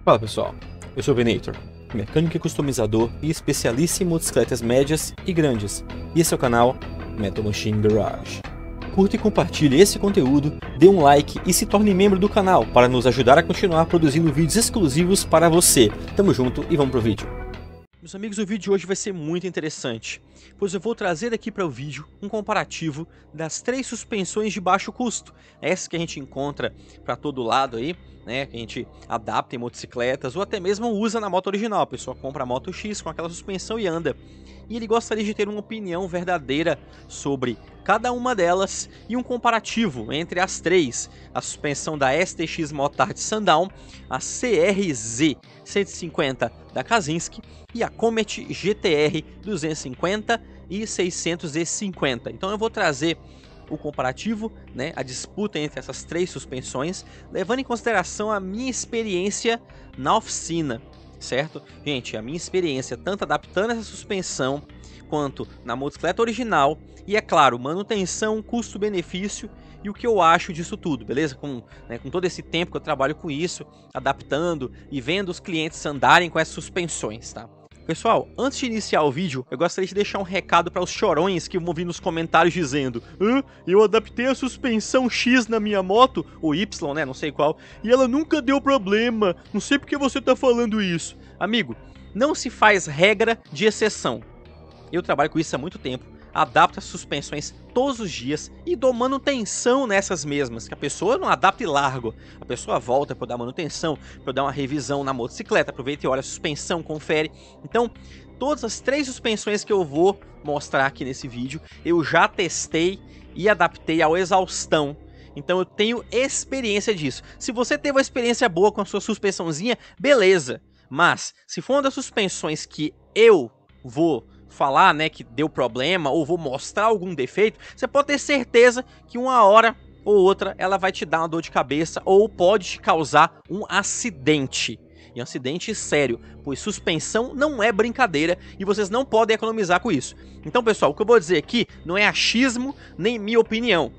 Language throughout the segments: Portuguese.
Fala pessoal, eu sou o Venator, mecânico e customizador e especialista em motocicletas médias e grandes, e esse é o canal Metal Machine Garage. Curta e compartilhe esse conteúdo, dê um like e se torne membro do canal para nos ajudar a continuar produzindo vídeos exclusivos para você. Tamo junto e vamos pro vídeo. Meus amigos, o vídeo de hoje vai ser muito interessante, pois eu vou trazer aqui para o vídeo um comparativo das 3 suspensões de baixo custo, essas que a gente encontra para todo lado aí, né, que a gente adapta em motocicletas ou até mesmo usa na moto original. A pessoa compra a Moto X com aquela suspensão e anda. E ele gostaria de ter uma opinião verdadeira sobre cada uma delas e um comparativo entre as 3, a suspensão da STX Motard Sundown, a CRZ 150 da Kazinski e a Comet GTR 250 e 650. Então eu vou trazer o comparativo, né, a disputa entre essas 3 suspensões, levando em consideração a minha experiência na oficina, certo? Gente, a minha experiência tanto adaptando essa suspensão quanto na motocicleta original e, é claro, manutenção, custo-benefício e o que eu acho disso tudo, beleza? Com todo esse tempo que eu trabalho com isso, adaptando e vendo os clientes andarem com essas suspensões, tá? Pessoal, antes de iniciar o vídeo, eu gostaria de deixar um recado para os chorões que vão vir nos comentários dizendo: eu adaptei a suspensão X na minha moto, ou Y, né, não sei qual, e ela nunca deu problema, não sei porque você tá falando isso. Amigo, não se faz regra de exceção. Eu trabalho com isso há muito tempo, adapto as suspensões todos os dias e dou manutenção nessas mesmas, que a pessoa não adapta e largo, a pessoa volta para dar manutenção, para dar uma revisão na motocicleta, aproveita e olha a suspensão, confere. Então, todas as 3 suspensões que eu vou mostrar aqui nesse vídeo, eu já testei e adaptei ao exaustão. Então eu tenho experiência disso. Se você teve uma experiência boa com a sua suspensãozinha, beleza. Mas, se for uma das suspensões que eu vou falar, né, que deu problema ou vou mostrar algum defeito, você pode ter certeza que uma hora ou outra ela vai te dar uma dor de cabeça ou pode te causar um acidente. E um acidente sério, pois suspensão não é brincadeira e vocês não podem economizar com isso. Então, pessoal, o que eu vou dizer aqui não é achismo nem minha opinião,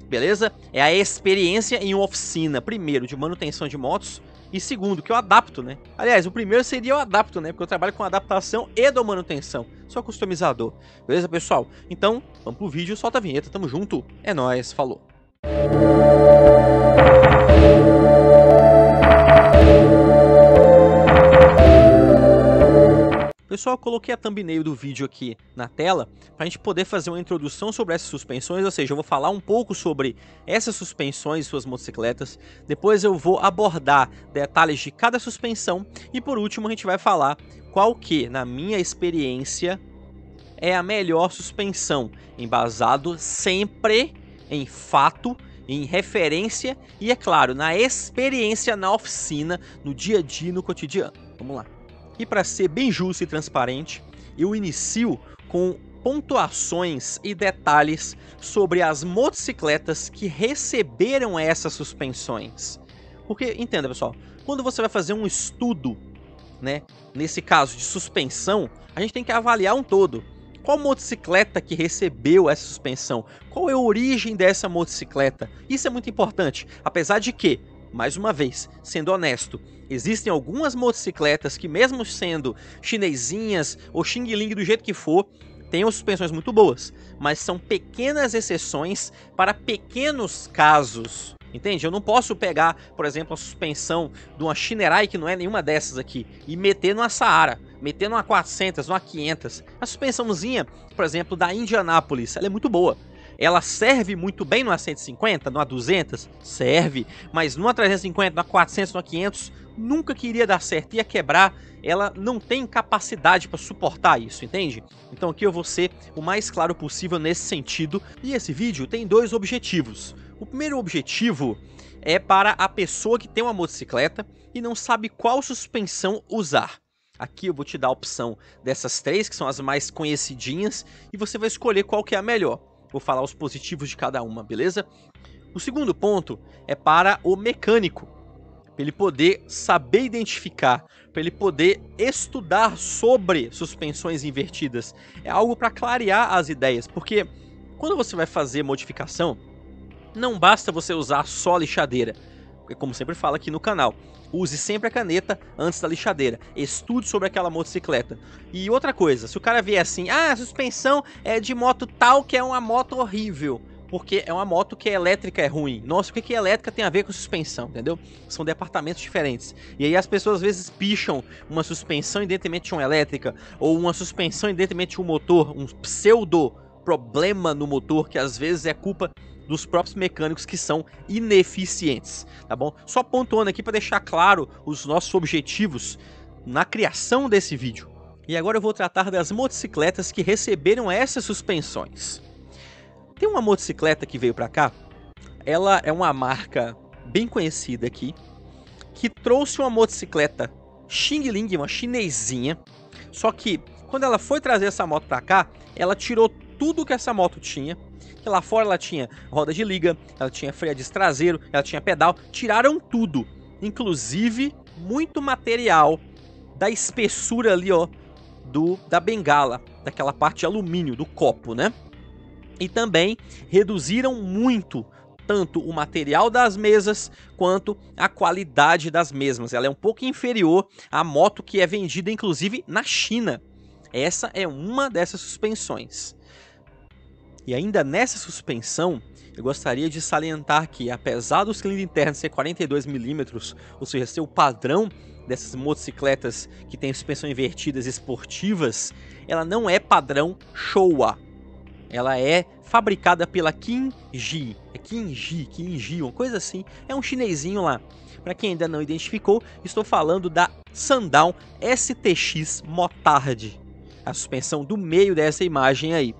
beleza? É a experiência em uma oficina, primeiro, de manutenção de motos, e segundo, que eu adapto, né? Aliás, o primeiro seria eu adapto, né? Porque eu trabalho com adaptação e dou manutenção. Sou customizador. Beleza, pessoal? Então, vamos pro vídeo, solta a vinheta, tamo junto. É nóis, falou. Pessoal, eu coloquei a thumbnail do vídeo aqui na tela para a gente poder fazer uma introdução sobre essas suspensões, ou seja, eu vou falar um pouco sobre essas suspensões e suas motocicletas, depois eu vou abordar detalhes de cada suspensão e por último a gente vai falar qual que, na minha experiência, é a melhor suspensão, embasado sempre em fato, em referência e, é claro, na experiência na oficina, no dia a dia, no cotidiano. Vamos lá. E para ser bem justo e transparente, eu inicio com pontuações e detalhes sobre as motocicletas que receberam essas suspensões. Porque, entenda pessoal, quando você vai fazer um estudo, né, nesse caso de suspensão, a gente tem que avaliar um todo. Qual motocicleta que recebeu essa suspensão? Qual é a origem dessa motocicleta? Isso é muito importante, apesar de que, mais uma vez, sendo honesto, existem algumas motocicletas que, mesmo sendo chinesinhas ou Xing Ling do jeito que for, têm suspensões muito boas, mas são pequenas exceções para pequenos casos, entende? Eu não posso pegar, por exemplo, a suspensão de uma Shinerai, que não é nenhuma dessas aqui, e meter numa Saara, meter numa 400, numa 500. A suspensãozinha, por exemplo, da Indianápolis, ela é muito boa. Ela serve muito bem numa 150, numa 200? Serve, mas numa 350, numa 400, numa 500, nunca que iria dar certo, ia quebrar, ela não tem capacidade para suportar isso, entende? Então aqui eu vou ser o mais claro possível nesse sentido, e esse vídeo tem 2 objetivos. O primeiro objetivo é para a pessoa que tem uma motocicleta e não sabe qual suspensão usar. Aqui eu vou te dar a opção dessas 3, que são as mais conhecidinhas, e você vai escolher qual que é a melhor. Vou falar os positivos de cada uma, beleza? O segundo ponto é para o mecânico, para ele poder saber identificar, para ele poder estudar sobre suspensões invertidas. É algo para clarear as ideias, porque quando você vai fazer modificação, não basta você usar só lixadeira. como sempre fala aqui no canal, use sempre a caneta antes da lixadeira. Estude sobre aquela motocicleta. E outra coisa, se o cara vier assim, a suspensão é de moto tal que é uma moto horrível, porque é uma moto que é elétrica, é ruim. Nossa, o que elétrica tem a ver com suspensão, entendeu? São departamentos diferentes. E aí as pessoas às vezes picham uma suspensão em detrimento de uma elétrica, ou uma suspensão em detrimento de um motor, um pseudo problema no motor, que às vezes é culpa dos próprios mecânicos que são ineficientes, tá bom? Só pontuando aqui para deixar claro os nossos objetivos na criação desse vídeo. E agora eu vou tratar das motocicletas que receberam essas suspensões. Tem uma motocicleta que veio para cá, ela é uma marca bem conhecida aqui, que trouxe uma motocicleta Xing Ling, uma chinesinha, só que quando ela foi trazer essa moto para cá, ela tirou tudo que essa moto tinha. Lá fora ela tinha roda de liga, ela tinha freio de traseiro, ela tinha pedal, tiraram tudo, inclusive muito material da espessura ali, ó, da bengala, daquela parte de alumínio do copo, né? E também reduziram muito tanto o material das mesas quanto a qualidade das mesmas. Ela é um pouco inferior à moto que é vendida inclusive na China. Essa é uma dessas suspensões. E ainda nessa suspensão, eu gostaria de salientar que, apesar do cilindro interno ser 42 mm, ou seja, ser o padrão dessas motocicletas que tem suspensão invertidas esportivas, ela não é padrão Showa. Ela é fabricada pela Qingji, Qingji, uma coisa assim, é um chinesinho lá. Para quem ainda não identificou, estou falando da Sundown STX Motard, a suspensão do meio dessa imagem aí.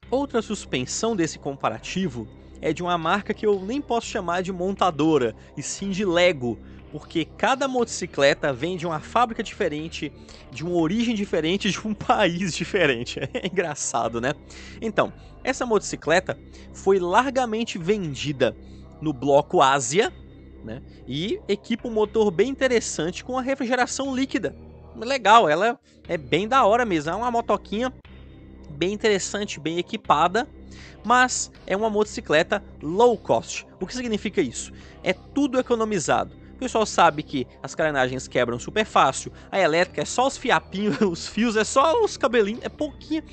Outra suspensão desse comparativo é de uma marca que eu nem posso chamar de montadora, e sim de Lego, porque cada motocicleta vem de uma fábrica diferente, de uma origem diferente, de um país diferente. É engraçado, né? Então, essa motocicleta foi largamente vendida no bloco Ásia, né? E equipa um motor bem interessante com a refrigeração líquida. Legal, ela é bem da hora mesmo, é uma motoquinha bem interessante, bem equipada, mas é uma motocicleta low cost. O que significa isso? É tudo economizado. O pessoal sabe que as carenagens quebram super fácil, a elétrica é só os fiapinhos, os fios é só os cabelinhos, é pouquinho.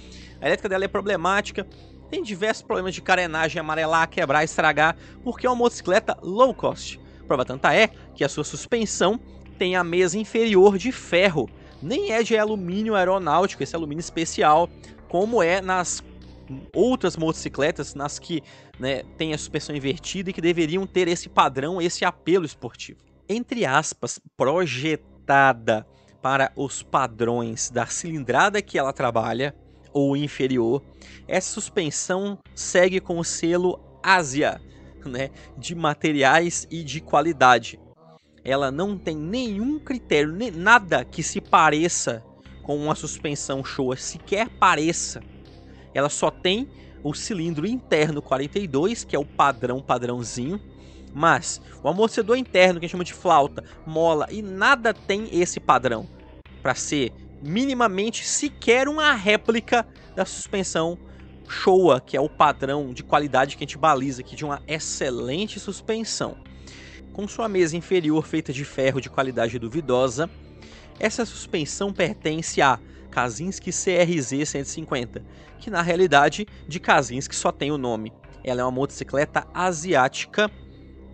A elétrica dela é problemática, tem diversos problemas de carenagem, amarelar, quebrar, estragar, porque é uma motocicleta low cost. Prova tanta é que a sua suspensão tem a mesa inferior de ferro, nem é de alumínio aeronáutico, esse alumínio especial, como é nas outras motocicletas, nas que, né, tem a suspensão invertida e que deveriam ter esse padrão, esse apelo esportivo. Entre aspas, projetada para os padrões da cilindrada que ela trabalha, ou inferior, essa suspensão segue com o selo Ásia, né, de materiais e de qualidade. Ela não tem nenhum critério, nada que se pareça com uma suspensão Showa, sequer pareça. Ela só tem o cilindro interno 42, que é o padrãozinho, mas o amortecedor interno, que a gente chama de flauta, mola, e nada tem esse padrão para ser minimamente sequer uma réplica da suspensão Showa, que é o padrão de qualidade que a gente baliza aqui de uma excelente suspensão. Com sua mesa inferior feita de ferro de qualidade duvidosa, essa suspensão pertence a Kazinski CRZ 150, que na realidade de Kazinski só tem o nome. Ela é uma motocicleta asiática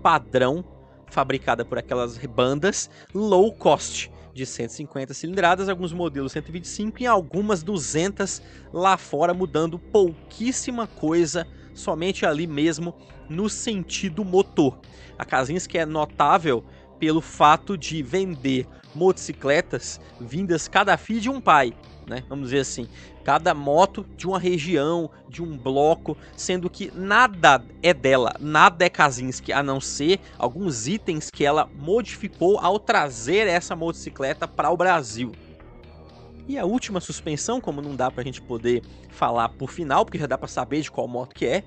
padrão, fabricada por aquelas bandas low cost, de 150 cilindradas, alguns modelos 125 e algumas 200 lá fora, mudando pouquíssima coisa, somente ali mesmo no sentido motor. A Kazinski é notável pelo fato de vender motocicletas vindas cada filho de um pai, né? Vamos dizer assim, cada moto de uma região, de um bloco, sendo que nada é dela, nada é Kazinski, a não ser alguns itens que ela modificou ao trazer essa motocicleta para o Brasil. E a última suspensão, como não dá pra gente poder falar por final, porque já dá pra saber de qual moto que é,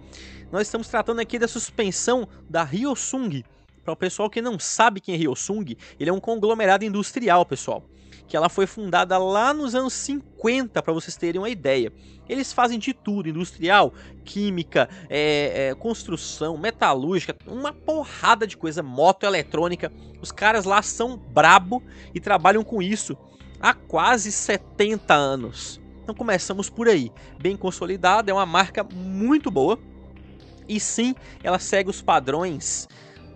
nós estamos tratando aqui da suspensão da Hyosung. Para o pessoal que não sabe quem é Hyosung, ele é um conglomerado industrial, pessoal, que ela foi fundada lá nos anos 50, para vocês terem uma ideia. Eles fazem de tudo, industrial, química, construção, metalúrgica, uma porrada de coisa, moto, eletrônica. Os caras lá são brabo e trabalham com isso há quase 70 anos. Então começamos por aí, bem consolidada, é uma marca muito boa. E sim, ela segue os padrões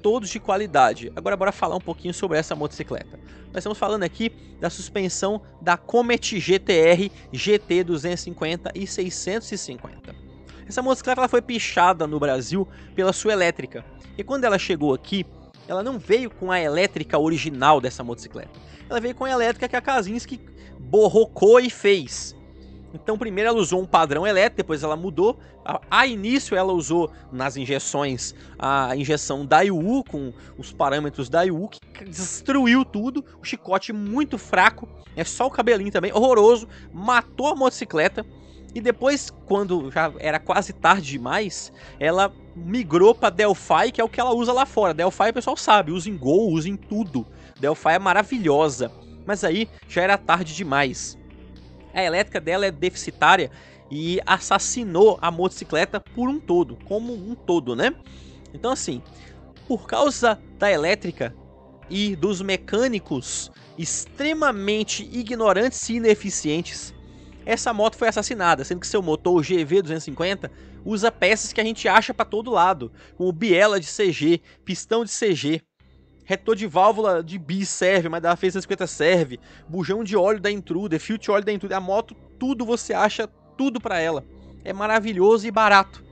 todos de qualidade. Agora bora falar um pouquinho sobre essa motocicleta. Nós estamos falando aqui da suspensão da Comet GTR GT 250 e 650. Essa motocicleta ela foi pichada no Brasil pela sua elétrica. E quando ela chegou aqui, ela não veio com a elétrica original dessa motocicleta. Ela veio com a elétrica que a Kazinski borrocou e fez. Então primeiro ela usou um padrão elétrico, depois ela mudou. A início ela usou nas injeções a injeção Daewoo, com os parâmetros Daewoo, que destruiu tudo. O chicote muito fraco, é só o cabelinho também, horroroso, matou a motocicleta. E depois, quando já era quase tarde demais, ela migrou para Delphi, que é o que ela usa lá fora. Delphi o pessoal sabe, usa em Gol, usa em tudo. Delphi é maravilhosa, mas aí já era tarde demais. A elétrica dela é deficitária e assassinou a motocicleta por um todo, como um todo, né? Então assim, por causa da elétrica e dos mecânicos extremamente ignorantes e ineficientes, essa moto foi assassinada, sendo que seu motor, o GV250, usa peças que a gente acha para todo lado, como biela de CG, pistão de CG, retor de válvula de bis serve, mas da F150 serve, bujão de óleo da Intruder, fio de óleo da Intruder, a moto, tudo você acha, tudo pra ela. É maravilhoso e barato.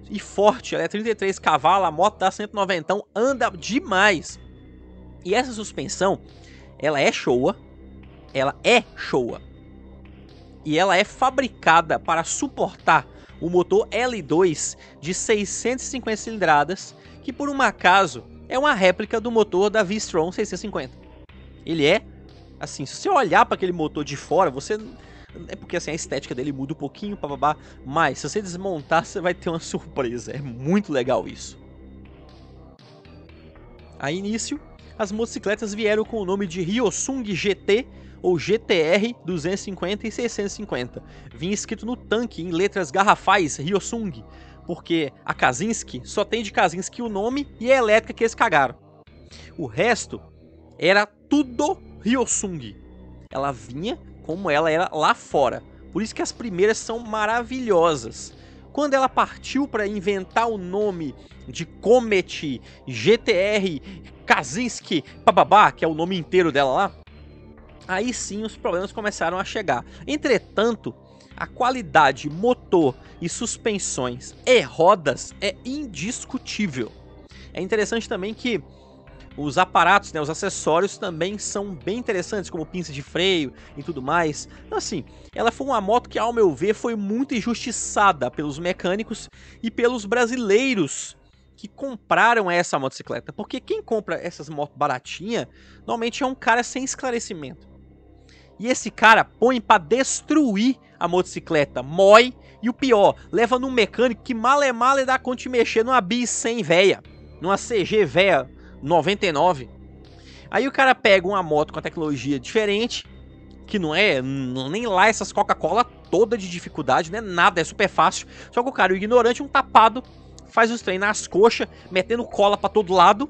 E forte, ela é 33 cavalos, a moto dá 190, anda demais. E essa suspensão, ela é Showa, e ela é fabricada para suportar o motor L2 de 650 cilindradas, que por um acaso é uma réplica do motor da V-Strom 650. Ele é, assim, se você olhar para aquele motor de fora, você... É porque assim, a estética dele muda um pouquinho, bababá, mas se você desmontar, você vai ter uma surpresa. É muito legal isso. A início, as motocicletas vieram com o nome de Hyosung GT ou GTR 250 e 650. Vinha escrito no tanque, em letras garrafais, Hyosung, porque a Kazinski só tem de Kazinski o nome e a elétrica que eles cagaram. O resto era tudo Hyosung. Ela vinha como ela era lá fora. Por isso que as primeiras são maravilhosas. Quando ela partiu para inventar o nome de Comet GTR Kazinski bababá, que é o nome inteiro dela lá, aí sim os problemas começaram a chegar. Entretanto, a qualidade, motor e suspensões e rodas é indiscutível. É interessante também que os aparatos, né, os acessórios também são bem interessantes, como pinça de freio e tudo mais. Então assim, ela foi uma moto que, ao meu ver, foi muito injustiçada pelos mecânicos e pelos brasileiros que compraram essa motocicleta. Porque quem compra essas motos baratinhas, normalmente é um cara sem esclarecimento. E esse cara põe pra destruir a motocicleta, mói, e o pior, leva num mecânico que male dá conta de mexer numa bis 100 véia, numa CG véia 99. Aí o cara pega uma moto com a tecnologia diferente, que não é nem lá essas Coca-Cola toda de dificuldade, não é nada, é super fácil. Só que o cara, o ignorante, um tapado, faz os trem nas coxas, metendo cola pra todo lado,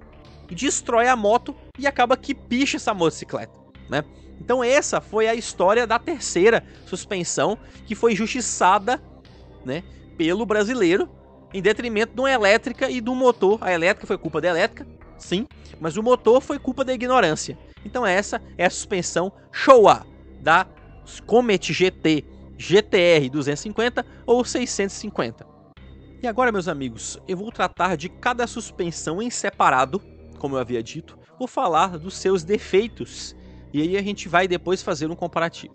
e destrói a moto e acaba que picha essa motocicleta, né? Então essa foi a história da terceira suspensão que foi injustiçada, né, pelo brasileiro, em detrimento de uma elétrica e do motor. A elétrica foi culpa da elétrica, sim, mas o motor foi culpa da ignorância. Então essa é a suspensão Showa da Comet GT GTR 250 ou 650. E agora, meus amigos, eu vou tratar de cada suspensão em separado, como eu havia dito, vou falar dos seus defeitos. E aí a gente vai depois fazer um comparativo.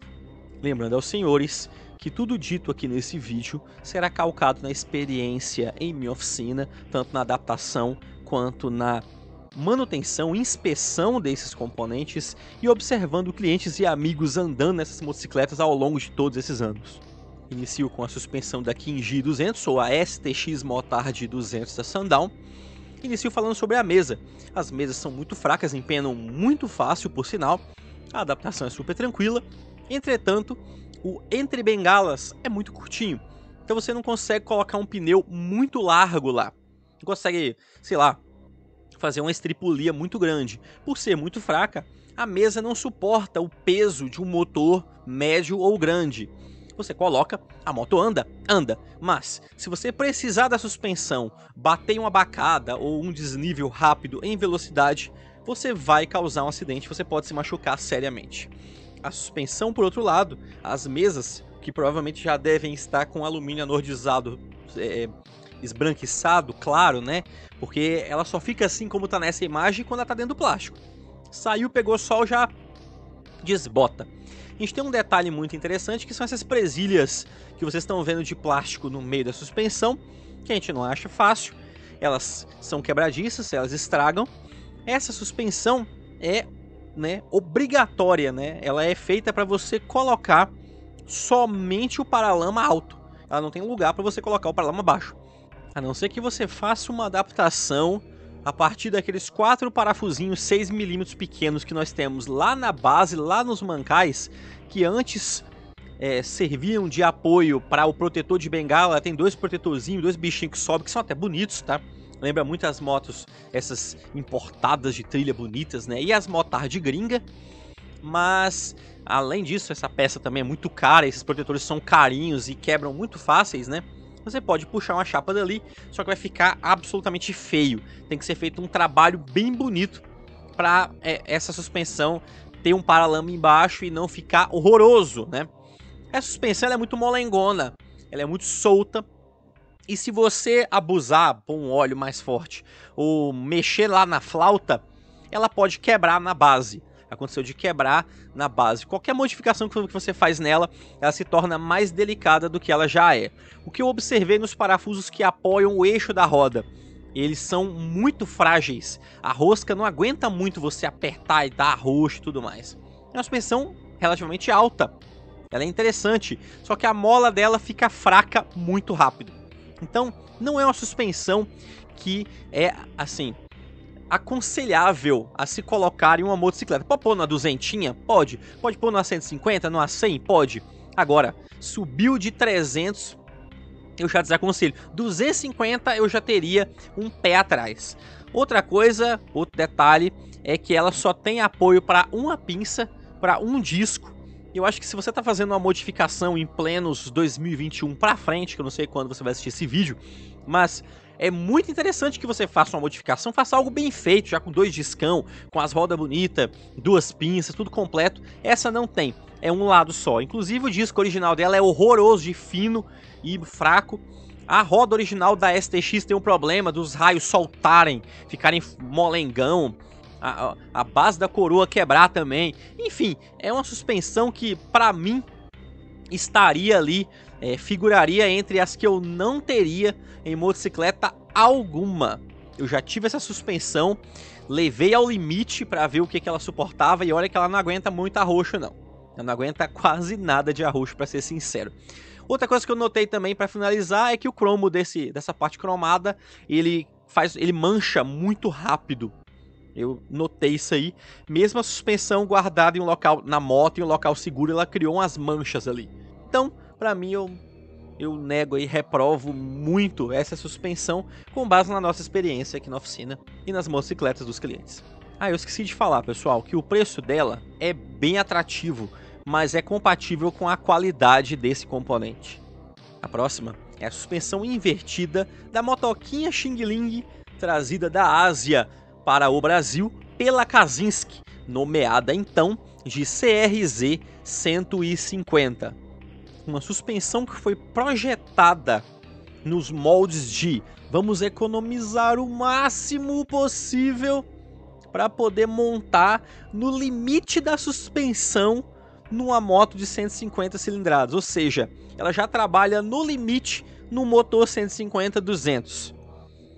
Lembrando aos senhores que tudo dito aqui nesse vídeo será calcado na experiência em minha oficina, tanto na adaptação quanto na manutenção e inspeção desses componentes e observando clientes e amigos andando nessas motocicletas ao longo de todos esses anos. Inicio com a suspensão da Kinji 200 ou a STX Motard 200 da Sundown. Inicio falando sobre a mesa. As mesas são muito fracas, empenham muito fácil, por sinal. A adaptação é super tranquila, entretanto, o entre bengalas é muito curtinho, então você não consegue colocar um pneu muito largo lá. Não consegue, sei lá, fazer uma estripulia muito grande. Por ser muito fraca, a mesa não suporta o peso de um motor médio ou grande. Você coloca, a moto anda, mas se você precisar da suspensão, bater em uma bacada ou um desnível rápido em velocidade, você vai causar um acidente, você pode se machucar seriamente. A suspensão, por outro lado, as mesas, que provavelmente já devem estar com alumínio anodizado, esbranquiçado, claro, né? Porque ela só fica assim como tá nessa imagem quando ela tá dentro do plástico. Saiu, pegou sol, já desbota. A gente tem um detalhe muito interessante, que são essas presilhas que vocês estão vendo de plástico no meio da suspensão, que a gente não acha fácil. Elas são quebradiças, elas estragam. Essa suspensão é, né, obrigatória, né? Ela é feita para você colocar somente o paralama alto. Ela não tem lugar para você colocar o paralama baixo. A não ser que você faça uma adaptação a partir daqueles 4 parafusinhos 6mm pequenos que nós temos lá na base, lá nos mancais, que antes serviam de apoio para o protetor de bengala. Tem 2 protetorzinhos, 2 bichinhos que sobem, que são até bonitos, tá? Lembra muito as motos, essas importadas de trilha bonitas, né? E as motards de gringa. Mas, além disso, essa peça também é muito cara, esses protetores são carinhos e quebram muito fáceis, né? Você pode puxar uma chapa dali, só que vai ficar absolutamente feio. Tem que ser feito um trabalho bem bonito para essa suspensão ter um paralama embaixo e não ficar horroroso, né? Essa suspensão ela é muito molengona, ela é muito solta. E se você abusar, pôr um óleo mais forte ou mexer lá na flauta, ela pode quebrar na base. Aconteceu de quebrar na base. Qualquer modificação que você faz nela, ela se torna mais delicada do que ela já é. O que eu observei nos parafusos que apoiam o eixo da roda, eles são muito frágeis. A rosca não aguenta muito você apertar e dar arroxo e tudo mais. É uma suspensão relativamente alta. Ela é interessante, só que a mola dela fica fraca muito rápido. Então, não é uma suspensão que é, assim, aconselhável a se colocar em uma motocicleta. Pode pôr numa duzentinha? Pode. Pode pôr numa 150, numa 100? Pode. Agora, subiu de 300, eu já desaconselho. 250 eu já teria um pé atrás. Outra coisa, outro detalhe, é que ela só tem apoio para uma pinça, para um disco. Eu acho que se você está fazendo uma modificação em plenos 2021 para frente, que eu não sei quando você vai assistir esse vídeo, mas é muito interessante que você faça uma modificação, faça algo bem feito, já com 2 discão, com as rodas bonitas, 2 pinças, tudo completo. Essa não tem, é um lado só. Inclusive o disco original dela é horroroso de fino e fraco. A roda original da STX tem um problema dos raios soltarem, ficarem molengão. A base da coroa quebrar também. Enfim, é uma suspensão que pra mim estaria ali, figuraria entre as que eu não teria em motocicleta alguma. Eu já tive essa suspensão, levei ao limite pra ver o que ela suportava e olha que ela não aguenta muito arroxo não. Ela não aguenta quase nada de arroxo, pra ser sincero. Outra coisa que eu notei também pra finalizar é que o cromo dessa parte cromada, ele mancha muito rápido. Eu notei isso aí. Mesmo a suspensão guardada em um local, na moto, em um local seguro, ela criou umas manchas ali. Então, pra mim, eu nego e reprovo muito essa suspensão com base na nossa experiência aqui na oficina e nas motocicletas dos clientes. Ah, eu esqueci de falar, pessoal, que o preço dela é bem atrativo, mas é compatível com a qualidade desse componente. A próxima é a suspensão invertida da motoquinha Xing Ling, trazida da Ásia para o Brasil pela Kazinski, nomeada então de CRZ 150. Uma suspensão que foi projetada nos moldes de vamos economizar o máximo possível para poder montar no limite da suspensão numa moto de 150 cilindradas, ou seja, ela já trabalha no limite no motor 150-200.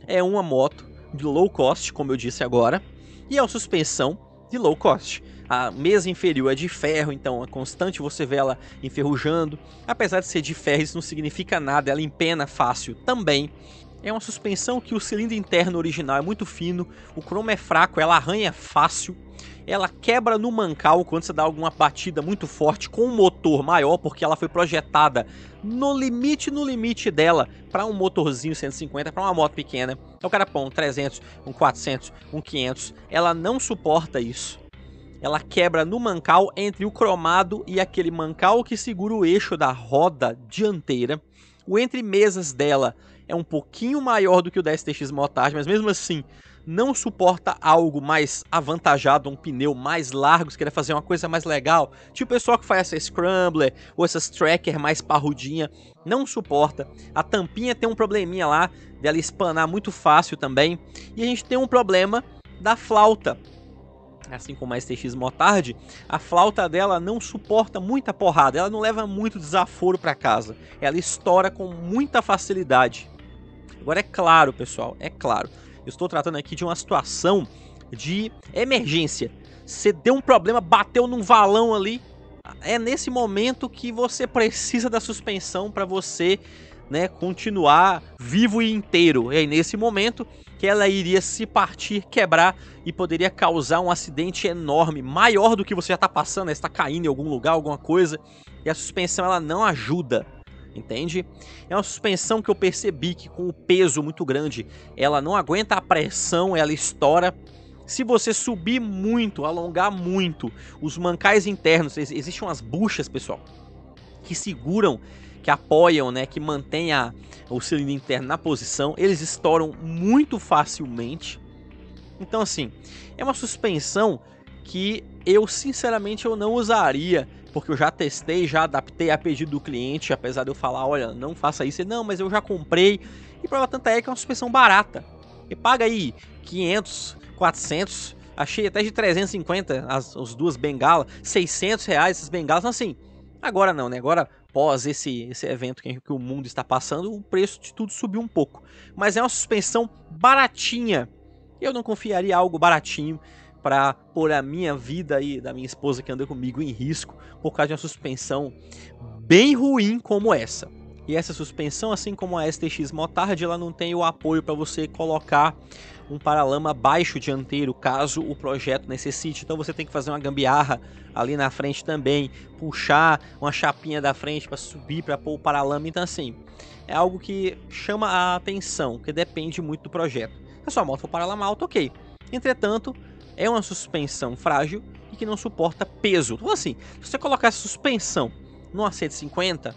É uma moto de low cost, como eu disse agora, e é uma suspensão de low cost. A mesa inferior é de ferro, então é constante você vê ela enferrujando. Apesar de ser de ferro, isso não significa nada, ela empena fácil também. É uma suspensão que o cilindro interno original é muito fino, o cromo é fraco, ela arranha fácil, ela quebra no mancal quando você dá alguma batida muito forte com um motor maior, porque ela foi projetada no limite dela para um motorzinho 150, para uma moto pequena. Então o cara põe um 300, um 400, um 500, ela não suporta isso. Ela quebra no mancal entre o cromado e aquele mancal que segura o eixo da roda dianteira. O entre-mesas dela é um pouquinho maior do que o da STX Motard, mas mesmo assim não suporta algo mais avantajado, um pneu mais largo, se quer fazer uma coisa mais legal. Tipo o pessoal que faz essa Scrambler ou essas Tracker mais parrudinha, não suporta. A tampinha tem um probleminha lá, dela espanar muito fácil também. E a gente tem um problema da flauta. Assim como a STX Motard, a flauta dela não suporta muita porrada, ela não leva muito desaforo para casa, ela estoura com muita facilidade. Agora é claro, pessoal, é claro, eu estou tratando aqui de uma situação de emergência. Você deu um problema, bateu num valão ali, é nesse momento que você precisa da suspensão para você, né, continuar vivo e inteiro. É nesse momento que ela iria se partir, quebrar e poderia causar um acidente enorme, maior do que você já está passando, né? Está caindo em algum lugar, alguma coisa, e a suspensão ela não ajuda, entende? É uma suspensão que eu percebi que com o peso muito grande, ela não aguenta a pressão, ela estoura. Se você subir muito, alongar muito, os mancais internos, existem umas buchas, pessoal, que seguram, que apoiam, né, que mantém o cilindro interno na posição, eles estouram muito facilmente. Então assim, é uma suspensão que eu sinceramente eu não usaria, porque eu já testei, já adaptei a pedido do cliente, apesar de eu falar, olha, não faça isso, não, mas eu já comprei, e prova tanta é que é uma suspensão barata, e paga aí 500, 400, achei até de 350 as duas bengalas, 600 reais essas bengalas, então assim, agora não, né, agora após esse evento que o mundo está passando, o preço de tudo subiu um pouco. Mas é uma suspensão baratinha. Eu não confiaria algo baratinho para pôr a minha vida e da minha esposa que anda comigo em risco por causa de uma suspensão bem ruim como essa. E essa suspensão, assim como a STX Motard, ela não tem o apoio para você colocar um paralama baixo dianteiro, caso o projeto necessite. Então você tem que fazer uma gambiarra ali na frente também, puxar uma chapinha da frente para subir, para pôr o paralama. Então assim, é algo que chama a atenção, que depende muito do projeto. Se a sua moto for paralama alto, ok. Entretanto, é uma suspensão frágil e que não suporta peso. Então assim, se você colocar essa suspensão numa 150,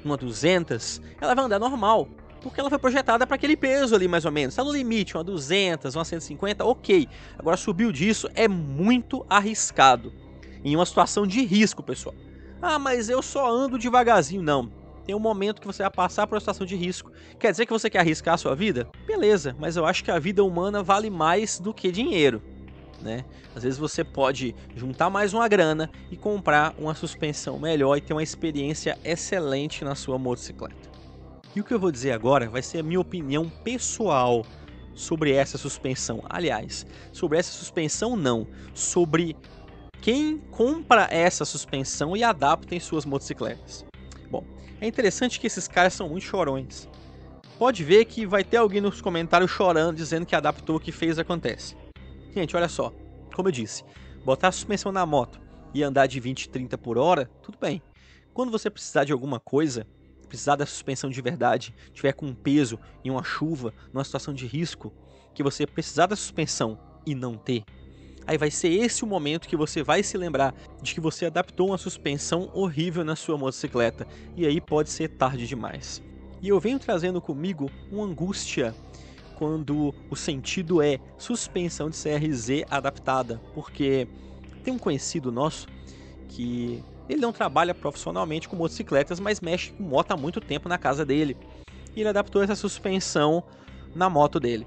numa 200, ela vai andar normal, porque ela foi projetada para aquele peso ali mais ou menos, está no limite, uma 200, uma 150, ok. Agora subiu disso é muito arriscado, em uma situação de risco, pessoal. Ah, mas eu só ando devagarzinho, não. Tem um momento que você vai passar por uma situação de risco. Quer dizer que você quer arriscar a sua vida? Beleza, mas eu acho que a vida humana vale mais do que dinheiro, né? Às vezes você pode juntar mais uma grana e comprar uma suspensão melhor e ter uma experiência excelente na sua motocicleta. E o que eu vou dizer agora vai ser a minha opinião pessoal sobre essa suspensão. Aliás, sobre essa suspensão não, sobre quem compra essa suspensão e adapta em suas motocicletas. Bom, é interessante que esses caras são muito chorões. Pode ver que vai ter alguém nos comentários chorando, dizendo que adaptou, que fez, acontece. Gente, olha só, como eu disse, botar a suspensão na moto e andar de 20, 30 por hora, tudo bem. Quando você precisar de alguma coisa, precisar da suspensão de verdade, tiver com um peso em uma chuva, numa situação de risco, que você precisar da suspensão e não ter, aí vai ser esse o momento que você vai se lembrar de que você adaptou uma suspensão horrível na sua motocicleta, e aí pode ser tarde demais. E eu venho trazendo comigo uma angústia quando o sentido é suspensão de CRZ adaptada, porque tem um conhecido nosso que ele não trabalha profissionalmente com motocicletas, mas mexe com moto há muito tempo na casa dele, e ele adaptou essa suspensão na moto dele.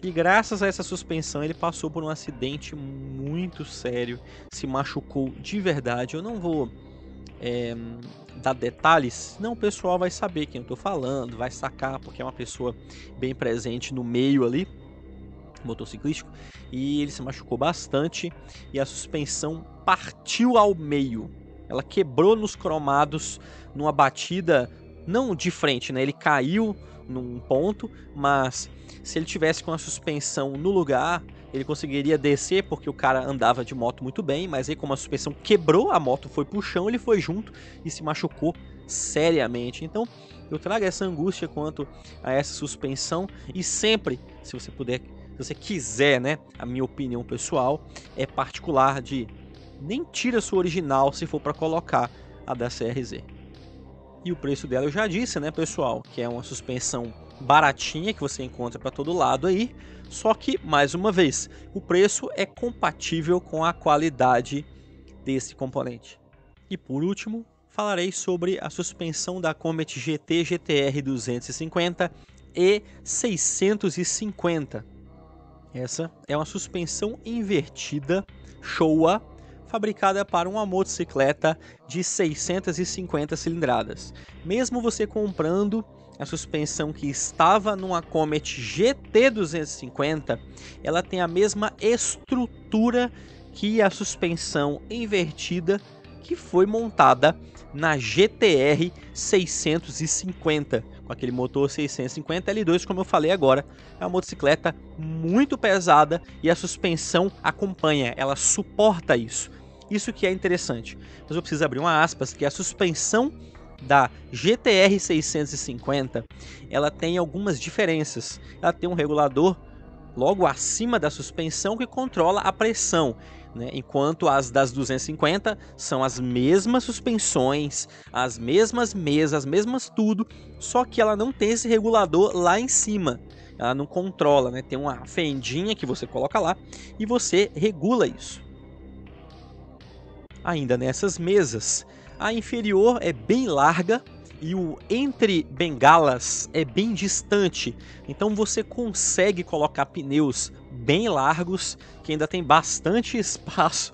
E graças a essa suspensão ele passou por um acidente muito sério, se machucou de verdade. Eu não vou dar detalhes, senão o pessoal vai saber quem eu tô falando, vai sacar, porque é uma pessoa bem presente no meio ali, motociclístico, e ele se machucou bastante e a suspensão partiu ao meio. Ela quebrou nos cromados numa batida não de frente, né? Ele caiu num ponto, mas se ele tivesse com a suspensão no lugar, ele conseguiria descer, porque o cara andava de moto muito bem, mas aí como a suspensão quebrou, a moto foi pro chão, ele foi junto e se machucou seriamente. Então eu trago essa angústia quanto a essa suspensão, e sempre, se você puder, se você quiser, né, a minha opinião pessoal é particular, de nem tira a sua original se for para colocar a da CRZ. E o preço dela eu já disse, né, pessoal, que é uma suspensão baratinha que você encontra para todo lado aí, só que, mais uma vez, o preço é compatível com a qualidade desse componente. E por último, falarei sobre a suspensão da Comet GT GTR 250 e 650. Essa é uma suspensão invertida Showa, fabricada para uma motocicleta de 650 cilindradas. Mesmo você comprando a suspensão que estava numa Comet GT 250, ela tem a mesma estrutura que a suspensão invertida que foi montada na GTR 650, com aquele motor 650 L2, como eu falei agora. É uma motocicleta muito pesada e a suspensão acompanha, ela suporta isso. Isso que é interessante. Mas eu preciso abrir uma aspas, que a suspensão da GTR 650, ela tem algumas diferenças. Ela tem um regulador logo acima da suspensão que controla a pressão, né? Enquanto as das 250 são as mesmas suspensões, as mesmas mesas, as mesmas tudo, só que ela não tem esse regulador lá em cima. Ela não controla, né? Tem uma fendinha que você coloca lá e você regula isso. Ainda nessas mesas, a inferior é bem larga e o entre bengalas é bem distante, então você consegue colocar pneus bem largos que ainda tem bastante espaço,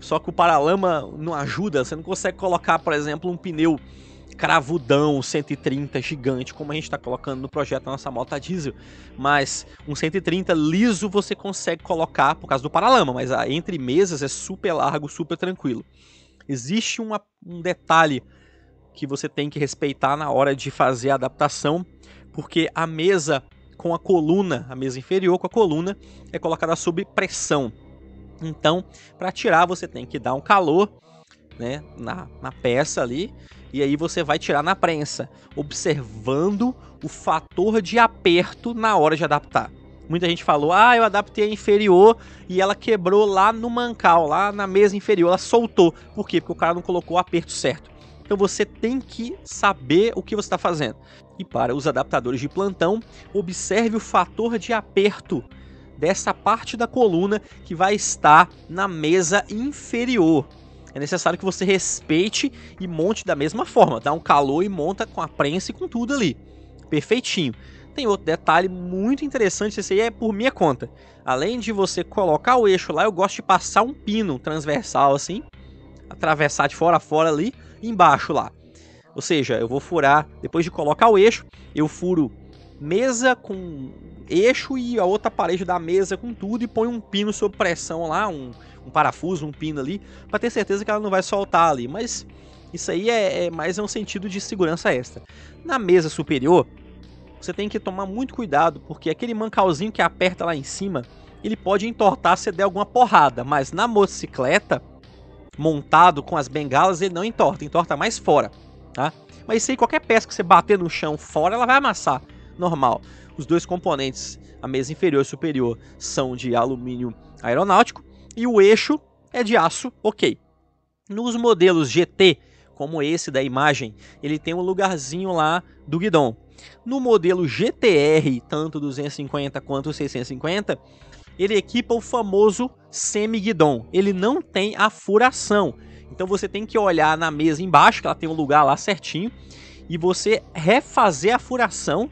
só que o paralama não ajuda. Você não consegue colocar, por exemplo, um pneu cravudão 130 gigante como a gente está colocando no projeto da nossa moto a diesel, mas um 130 liso você consegue colocar por causa do paralama, mas entre mesas é super largo, super tranquilo. Existe um detalhe que você tem que respeitar na hora de fazer a adaptação, porque a mesa com a coluna, a mesa inferior com a coluna, é colocada sob pressão. Então, para tirar, você tem que dar um calor, né, na peça ali, e aí você vai tirar na prensa, observando o fator de aperto na hora de adaptar. Muita gente falou, eu adaptei a inferior e ela quebrou lá no mancal, lá na mesa inferior, ela soltou. Por quê? Porque o cara não colocou o aperto certo. Então você tem que saber o que você está fazendo. E para os adaptadores de plantão, observe o fator de aperto dessa parte da coluna que vai estar na mesa inferior. É necessário que você respeite e monte da mesma forma. Dá um calor e monta com a prensa e com tudo ali. Perfeitinho. Tem outro detalhe muito interessante, esse aí é por minha conta. Além de você colocar o eixo lá, eu gosto de passar um pino transversal assim, atravessar de fora a fora ali, embaixo lá. Ou seja, eu vou furar, depois de colocar o eixo, eu furo mesa com eixo e a outra parede da mesa com tudo e ponho um pino sob pressão lá, um parafuso, um pino ali, para ter certeza que ela não vai soltar ali. Mas isso aí é mais um sentido de segurança extra. Na mesa superior, você tem que tomar muito cuidado, porque aquele mancalzinho que aperta lá em cima, ele pode entortar se der alguma porrada, mas na motocicleta, montado com as bengalas, ele não entorta, entorta mais fora, tá? Mas isso aí, qualquer peça que você bater no chão fora, ela vai amassar, normal. Os dois componentes, a mesa inferior e superior, são de alumínio aeronáutico e o eixo é de aço, ok. Nos modelos GT, como esse da imagem, ele tem um lugarzinho lá do guidão. No modelo GTR, tanto 250 quanto 650, ele equipa o famoso semi-guidão. Ele não tem a furação. Então você tem que olhar na mesa embaixo, que ela tem um lugar lá certinho, e você refazer a furação,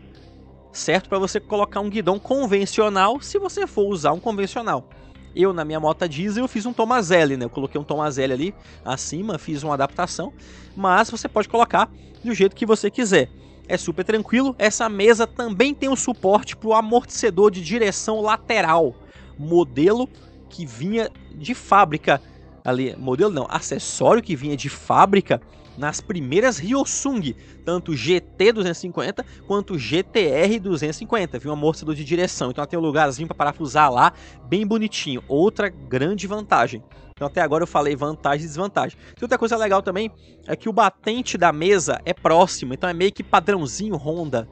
certo? Para você colocar um guidão convencional, se você for usar um convencional. Eu, na minha moto diesel, eu fiz um Tomazelli, né? Eu coloquei um Tomazelli ali acima, fiz uma adaptação, mas você pode colocar do jeito que você quiser. É super tranquilo. Essa mesa também tem um suporte para o amortecedor de direção lateral, modelo que vinha de fábrica ali, modelo não, acessório que vinha de fábrica nas primeiras Hyosung, tanto GT 250 quanto GTR 250, viu, um amortecedor de direção, então ela tem um lugarzinho para parafusar lá, bem bonitinho, outra grande vantagem. Então até agora eu falei vantagem e desvantagem. E outra coisa legal também é que o batente da mesa é próximo, então é meio que padrãozinho Honda,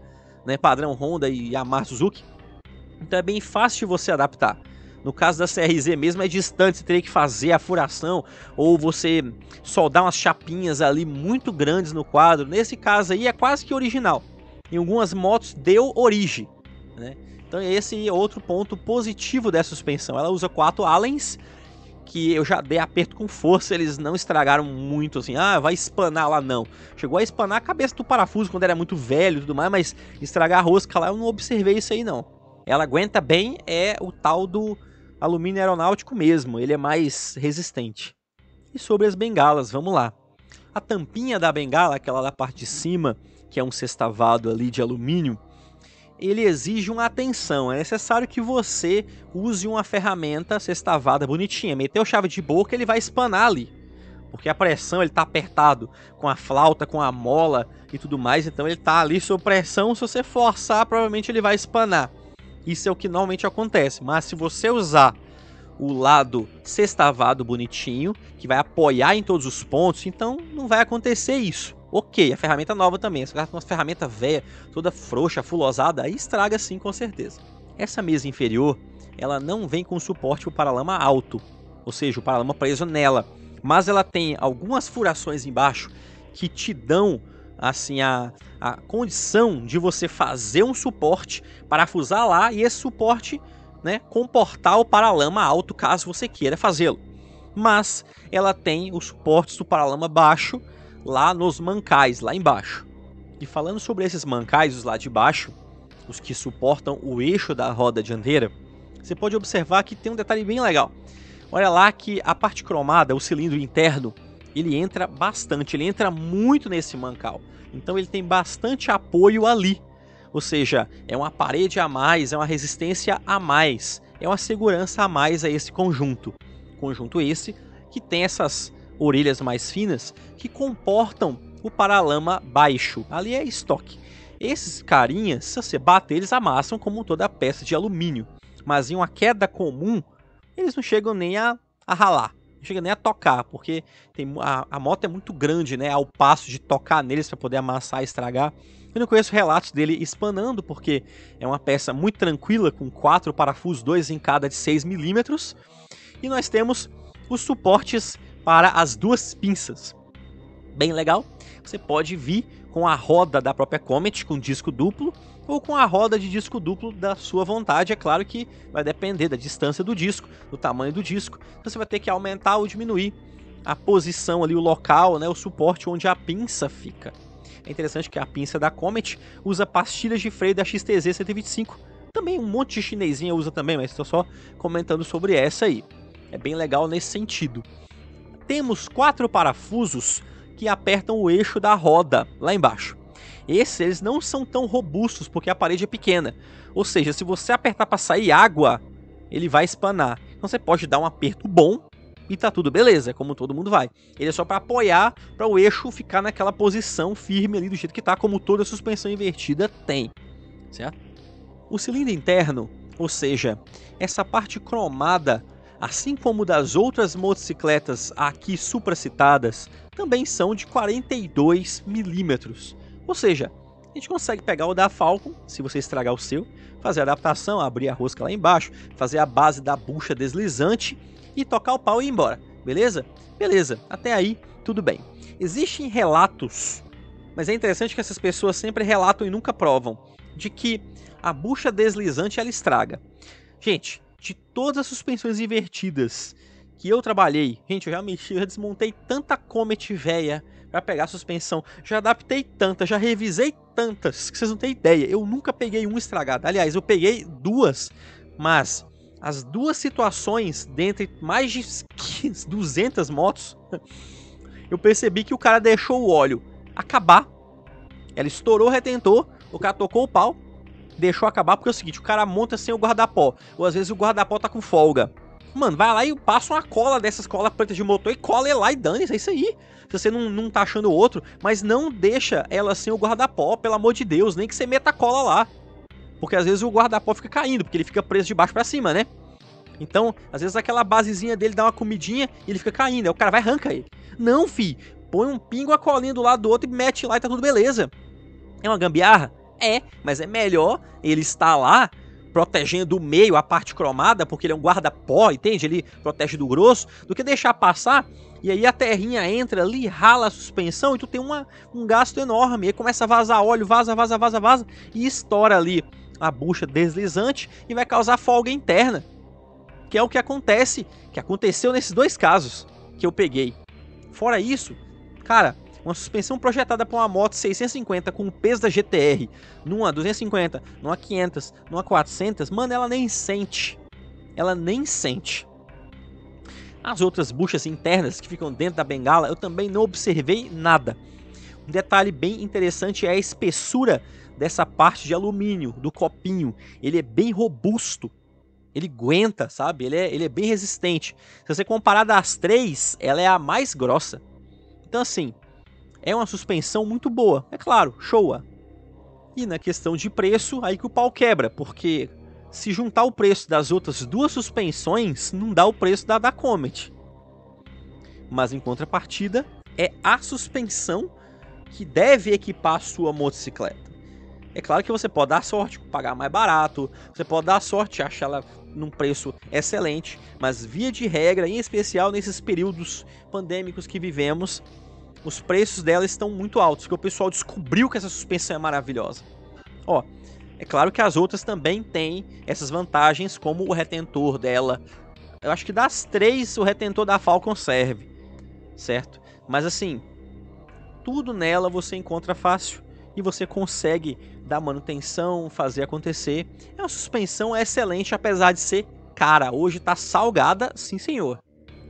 né, padrão Honda e Yamaha Suzuki, então é bem fácil de você adaptar. No caso da CRZ mesmo é distante, você teria que fazer a furação ou você soldar umas chapinhas ali muito grandes no quadro. Nesse caso aí é quase que original. Em algumas motos deu origem, né? Então esse é outro ponto positivo dessa suspensão. Ela usa 4 Allens, que eu já dei aperto com força, eles não estragaram muito assim, ah, vai espanar lá, não. Chegou a espanar a cabeça do parafuso quando era muito velho e tudo mais, mas estragar a rosca lá eu não observei isso aí não. Ela aguenta bem, é o tal do alumínio aeronáutico mesmo, ele é mais resistente. E sobre as bengalas, vamos lá. A tampinha da bengala, aquela da parte de cima, que é um sextavado ali de alumínio, ele exige uma atenção. É necessário que você use uma ferramenta sextavada bonitinha. Meteu chave de boca, ele vai espanar ali. Porque a pressão, ele está apertado com a flauta, com a mola e tudo mais. Então ele está ali sob pressão, se você forçar, provavelmente ele vai espanar. Isso é o que normalmente acontece, mas se você usar o lado sextavado bonitinho, que vai apoiar em todos os pontos, então não vai acontecer isso. Ok, a ferramenta nova também, se você uma ferramenta velha, toda frouxa, fulosada, aí estraga sim com certeza. Essa mesa inferior, ela não vem com suporte para o paralama alto, ou seja, o paralama preso nela, mas ela tem algumas furações embaixo que te dão assim a condição de você fazer um suporte, parafusar lá e esse suporte, né, comportar o paralama alto caso você queira fazê-lo. Mas ela tem os suportes do paralama baixo lá nos mancais, lá embaixo. E falando sobre esses mancais, os lá de baixo, os que suportam o eixo da roda dianteira, você pode observar que tem um detalhe bem legal. Olha lá que a parte cromada, o cilindro interno, ele entra bastante, ele entra muito nesse mancal. Então ele tem bastante apoio ali. Ou seja, é uma parede a mais, é uma resistência a mais, é uma segurança a mais a esse conjunto. Conjunto esse que tem essas orelhas mais finas que comportam o paralama baixo. Ali é estoque. Esses carinhas, se você bater, eles amassam como toda peça de alumínio. Mas em uma queda comum, eles não chegam nem a ralar. Não chega nem a tocar, porque a moto é muito grande, né, ao passo de tocar neles para poder amassar e estragar. Eu não conheço relatos dele espanando, porque é uma peça muito tranquila, com 4 parafusos, 2 em cada de 6 mm. E nós temos os suportes para as 2 pinças. Bem legal, você pode vir com a roda da própria Comet, com disco duplo, ou com a roda de disco duplo da sua vontade. É claro que vai depender da distância do disco, do tamanho do disco. Então você vai ter que aumentar ou diminuir a posição ali, o local, né, o suporte onde a pinça fica. É interessante que a pinça da Comet usa pastilhas de freio da XTZ 125. Também um monte de chinesinha usa também, mas estou só comentando sobre essa aí. É bem legal nesse sentido. Temos 4 parafusos que apertam o eixo da roda lá embaixo. Esses eles não são tão robustos porque a parede é pequena. Ou seja, se você apertar para sair água, ele vai espanar. Então você pode dar um aperto bom e tá tudo beleza, como todo mundo vai. Ele é só para apoiar, para o eixo ficar naquela posição firme ali do jeito que tá, como toda suspensão invertida tem, certo? O cilindro interno, ou seja, essa parte cromada, assim como das outras motocicletas aqui supracitadas, também são de 42 mm. Ou seja, a gente consegue pegar o da Falcon, se você estragar o seu, fazer a adaptação, abrir a rosca lá embaixo, fazer a base da bucha deslizante e tocar o pau e ir embora, beleza? Beleza, até aí tudo bem. Existem relatos, mas é interessante que essas pessoas sempre relatam e nunca provam, de que a bucha deslizante ela estraga. Gente, de todas as suspensões invertidas que eu trabalhei, gente, eu já mexi, eu já desmontei tanta Comet velha para pegar a suspensão, já adaptei tantas, já revisei tantas, que vocês não têm ideia, eu nunca peguei um estragado. Aliás, eu peguei 2, mas as 2 situações, dentre mais de 200 motos, eu percebi que o cara deixou o óleo acabar, ela estourou o retentor, o cara tocou o pau, deixou acabar, porque é o seguinte, o cara monta sem o guarda-pó, ou às vezes o guarda-pó tá com folga. mano, vai lá e passa uma cola dessas colas pretas de motor e cola ele lá e dane-se, é isso aí. Se você não tá achando outro, mas não deixa ela sem o guarda-pó, pelo amor de Deus, nem que você meta a cola lá. Porque às vezes o guarda-pó fica caindo, porque ele fica preso de baixo pra cima, né? Então, às vezes aquela basezinha dele dá uma comidinha e ele fica caindo, aí o cara vai e arranca ele. Não, fi, põe um pingo a colinha do lado do outro e mete lá e tá tudo beleza. É uma gambiarra? É, mas é melhor ele estar lá protegendo o meio, a parte cromada, porque ele é um guarda-pó, entende? Ele protege do grosso, do que deixar passar e aí a terrinha entra ali, rala a suspensão e tu tem um gasto enorme. Aí começa a vazar óleo, vaza e estoura ali a bucha deslizante e vai causar folga interna. Que é o que aconteceu nesses dois casos que eu peguei. Fora isso, cara, uma suspensão projetada para uma moto 650 com o peso da GTR, numa 250, numa 500, numa 400, mano, ela nem sente. Ela nem sente. As outras buchas internas que ficam dentro da bengala, eu também não observei nada. Um detalhe bem interessante é a espessura dessa parte de alumínio, do copinho. Ele é bem robusto. Ele aguenta, sabe? Ele é bem resistente. Se você comparar das três, ela é a mais grossa. Então assim, é uma suspensão muito boa. É claro, showa. E na questão de preço, aí que o pau quebra. Porque se juntar o preço das outras duas suspensões, não dá o preço da Comet. Mas em contrapartida, é a suspensão que deve equipar a sua motocicleta. É claro que você pode dar sorte, pagar mais barato, você pode dar sorte, achar ela num preço excelente, mas via de regra, em especial nesses períodos pandêmicos que vivemos, os preços dela estão muito altos, porque o pessoal descobriu que essa suspensão é maravilhosa. Ó, é claro que as outras também têm essas vantagens, como o retentor dela. Eu acho que das três, o retentor da Falcon serve, certo? Mas assim, tudo nela você encontra fácil e você consegue dar manutenção, fazer acontecer. É uma suspensão excelente, apesar de ser cara. Hoje tá salgada, sim senhor.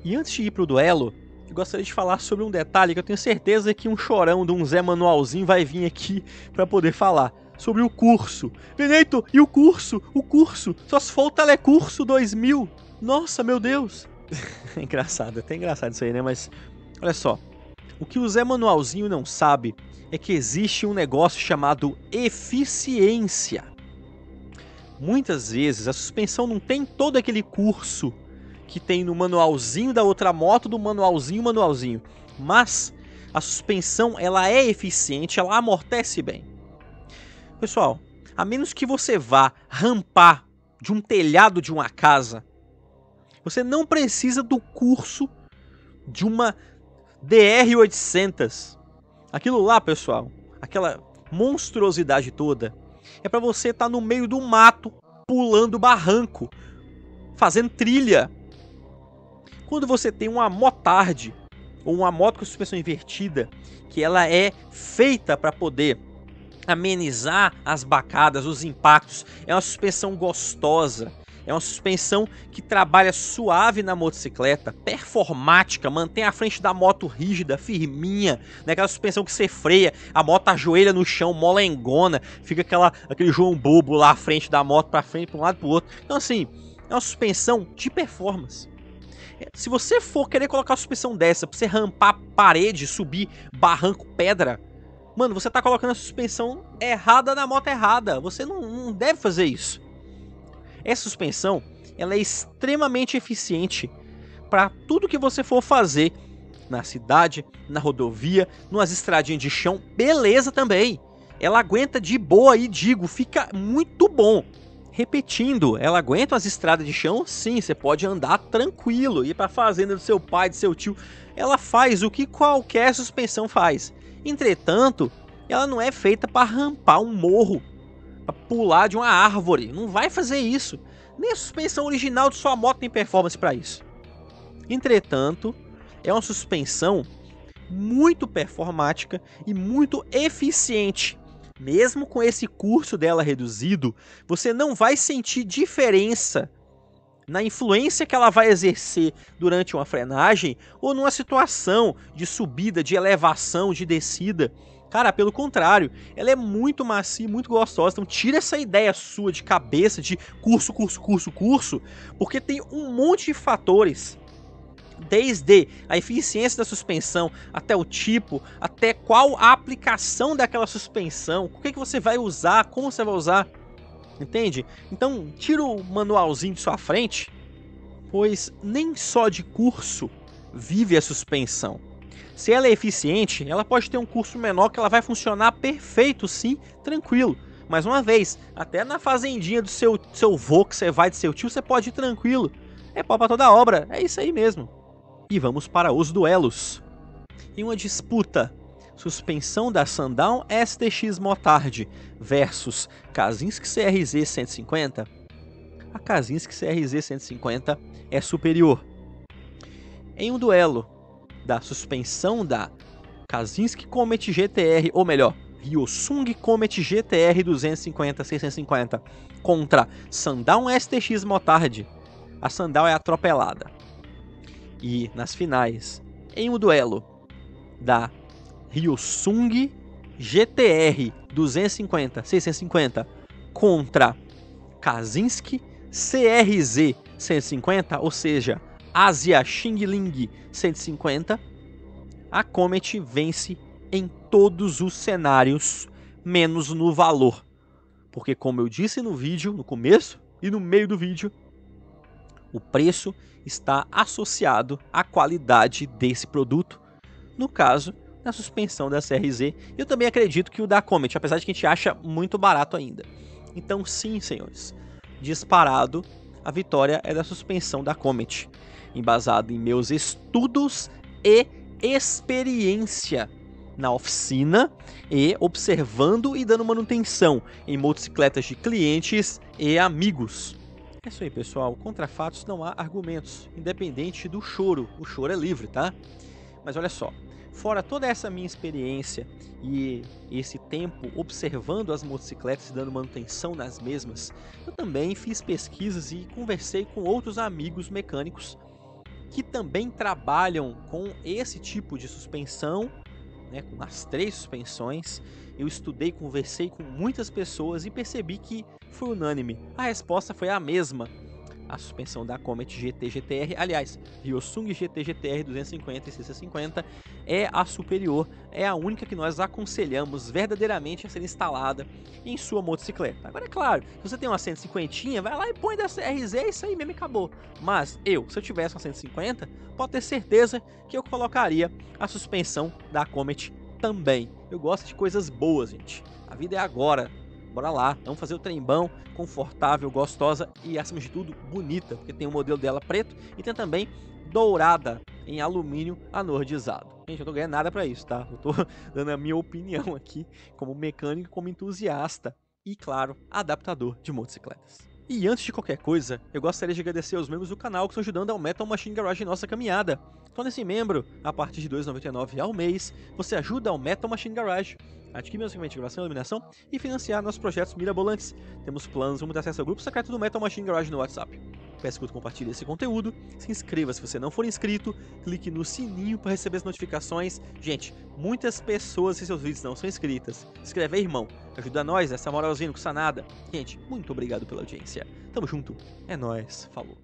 E antes de ir pro duelo, eu gostaria de falar sobre um detalhe que eu tenho certeza que um chorão de um Zé Manualzinho vai vir aqui para poder falar. Sobre o curso. Veneito, e o curso? O curso? Só se for o Telecurso 2000. Nossa, meu Deus. É engraçado, até engraçado isso aí, né? Mas, olha só. O que o Zé Manualzinho não sabe é que existe um negócio chamado eficiência. Muitas vezes a suspensão não tem todo aquele curso que tem no manualzinho da outra moto, do manualzinho, mas a suspensão ela é eficiente, ela amortece bem. Pessoal, a menos que você vá rampar de um telhado de uma casa, você não precisa do curso de uma DR-800. Aquilo lá, pessoal, aquela monstruosidade toda, é para você estar no meio do mato, pulando barranco, fazendo trilha. Quando você tem uma motard, ou uma moto com suspensão invertida, que ela é feita para poder amenizar as bacadas, os impactos, é uma suspensão gostosa, é uma suspensão que trabalha suave na motocicleta, performática, mantém a frente da moto rígida, firminha, né? Aquela suspensão que você freia, a moto ajoelha no chão, molengona, fica aquele João Bobo lá à frente da moto, pra frente, pra um lado e pro outro. Então assim, é uma suspensão de performance. Se você for querer colocar uma suspensão dessa pra você rampar parede, subir barranco, pedra, mano, você tá colocando a suspensão errada na moto errada. Você não deve fazer isso. Essa suspensão, ela é extremamente eficiente para tudo que você for fazer na cidade, na rodovia, numas estradinhas de chão, beleza também. Ela aguenta de boa e digo, fica muito bom. Repetindo, ela aguenta as estradas de chão? Sim, você pode andar tranquilo, ir para a fazenda do seu pai, do seu tio. Ela faz o que qualquer suspensão faz. Entretanto, ela não é feita para rampar um morro, para pular de uma árvore. Não vai fazer isso. Nem a suspensão original de sua moto tem performance para isso. Entretanto, é uma suspensão muito performática e muito eficiente. Mesmo com esse curso dela reduzido, você não vai sentir diferença na influência que ela vai exercer durante uma frenagem ou numa situação de subida, de elevação, de descida. Cara, pelo contrário, ela é muito macia, muito gostosa, então tira essa ideia sua de cabeça de curso, porque tem um monte de fatores, desde a eficiência da suspensão, até o tipo, até qual a aplicação daquela suspensão, o que você vai usar, como você vai usar, entende? Então tira o manualzinho de sua frente, pois nem só de curso vive a suspensão. Se ela é eficiente, ela pode ter um curso menor que ela vai funcionar perfeito, sim, tranquilo. Mais uma vez, até na fazendinha do seu vô que você vai de seu tio, você pode ir tranquilo. É pau pra toda obra, é isso aí mesmo. E vamos para os duelos. Em uma disputa, suspensão da Sundown STX Motard versus Kazinski CRZ 150. A Kazinski CRZ 150 é superior. Em um duelo da suspensão da Kazinski Comet GTR, ou melhor, Hyosung Comet GTR 250-650 contra Sundown STX Motard, a Sundown é atropelada. E nas finais, em um duelo da Hyosung GTR 250-650 contra Kazinski CRZ 150, ou seja, Asia Xingling 150, a Comet vence em todos os cenários, menos no valor. Porque como eu disse no vídeo, no começo e no meio do vídeo, o preço está associado à qualidade desse produto. No caso, na suspensão da CRZ, eu também acredito que o da Comet, apesar de que a gente acha muito barato ainda. Então sim, senhores, disparado, a vitória é da suspensão da Comet, embasado em meus estudos e experiência na oficina e observando e dando manutenção em motocicletas de clientes e amigos. É isso aí, pessoal. Contra fatos não há argumentos, independente do choro. O choro é livre, tá? Mas olha só, fora toda essa minha experiência e esse tempo observando as motocicletas e dando manutenção nas mesmas, eu também fiz pesquisas e conversei com outros amigos mecânicos que também trabalham com esse tipo de suspensão, né, com as 3 suspensões. Eu estudei, conversei com muitas pessoas e percebi que foi unânime. A resposta foi a mesma. A suspensão da Comet GT GTR, aliás, Hyosung GT GTR 250 e 650 é a superior, é a única que nós aconselhamos verdadeiramente a ser instalada em sua motocicleta. Agora é claro, se você tem uma 150, vai lá e põe da CRZ, isso aí mesmo, acabou. Mas se eu tivesse uma 150, pode ter certeza que eu colocaria a suspensão da Comet também. Eu gosto de coisas boas, gente. A vida é agora. Bora lá, vamos fazer o trembão, confortável, gostosa e, acima de tudo, bonita, porque tem o modelo dela preto e tem também dourada em alumínio anodizado. Gente, eu não tô ganhando nada pra isso, tá? Eu tô dando a minha opinião aqui como mecânico, como entusiasta e, claro, adaptador de motocicletas. E antes de qualquer coisa, eu gostaria de agradecer aos membros do canal que estão ajudando ao Metal Machine Garage em nossa caminhada. Torne-se membro, a partir de R$ 2,99 ao mês, você ajuda ao Metal Machine Garage a adquirir meus equipamentos de gravação e iluminação e financiar nossos projetos mirabolantes. Temos planos, vamos ter acesso ao grupo secreto do Metal Machine Garage no WhatsApp. Peço que você compartilhe esse conteúdo, se inscreva se você não for inscrito, clique no sininho para receber as notificações. Gente, muitas pessoas em seus vídeos não são inscritas. Se inscreve aí, irmão. Ajuda nós, essa moralzinha não custa nada. Gente, muito obrigado pela audiência. Tamo junto. É nóis. Falou.